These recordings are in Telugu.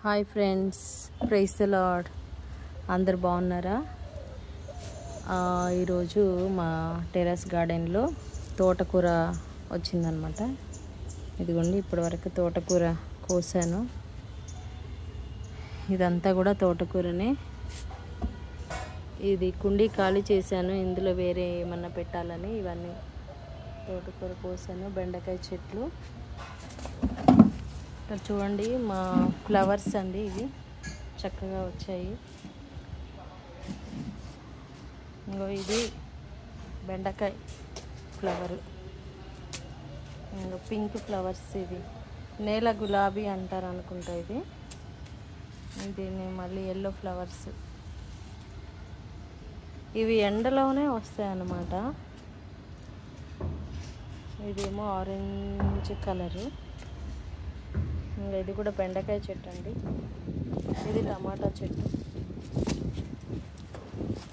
Hi friends, praise the lord. అందరు బాగున్నారా? ఈరోజు మా టెర్రస్ గార్డెన్లో తోటకూర వచ్చిందనమాట. ఇదిగోండి, ఇప్పటివరకు తోటకూర కోసాను. ఇదంతా కూడా తోటకూరనే. ఇది కుండీ ఖాళీ చేశాను, ఇందులో వేరే ఏమన్నా పెట్టాలని ఇవన్నీ తోటకూర కోసాను. బెండకాయ చెట్లు ఇక్కడ చూడండి, మా ఫ్లవర్స్ అండి, ఇవి చక్కగా వచ్చాయి. ఇంకో ఇది బెండకాయ ఫ్లవర్, ఇంకా పింక్ ఫ్లవర్స్, ఇవి నేల గులాబీ అంటారు అనుకుంటా. ఇది మళ్ళీ ఎల్లో ఫ్లవర్స్, ఇవి ఎండలోనే వస్తాయి అన్నమాట. ఇదేమో ఆరెంజ్ కలరు. ఇంకా ఇది కూడా బెండకాయ చెట్టు అండి. ఇది టమాటా చెట్టు,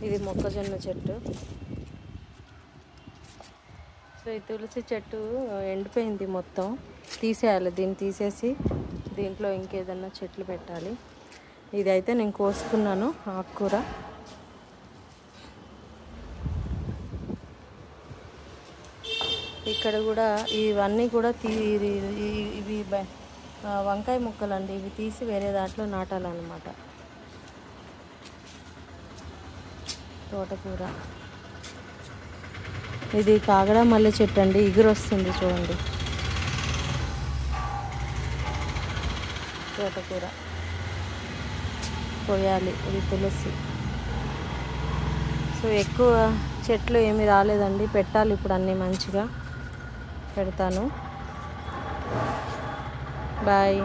ఇది మొక్కజొన్న చెట్టు. సో ఈ తులసి చెట్టు ఎండిపోయింది, మొత్తం తీసేయాలి. దీన్ని తీసేసి దీంట్లో ఇంకేదన్నా చెట్లు పెట్టాలి. ఇదైతే నేను కోసుకున్నాను, ఆకుకూర. ఇక్కడ కూడా ఇవన్నీ కూడా ఇవి వంకాయ ముక్కలు అండి. ఇవి తీసి వేరే దాంట్లో నాటాలన్నమాట. తోటకూర, ఇది కాగడ మల్లె చెట్టు అండి, ఇగురు వస్తుంది చూడండి. తోటకూర కొయ్యాలి, ఇది తులసి. సో ఎక్కువ చెట్లు ఏమీ రాలేదండి, పెట్టాలి ఇప్పుడు అన్నీ మంచిగా పెడతాను. బాయ్.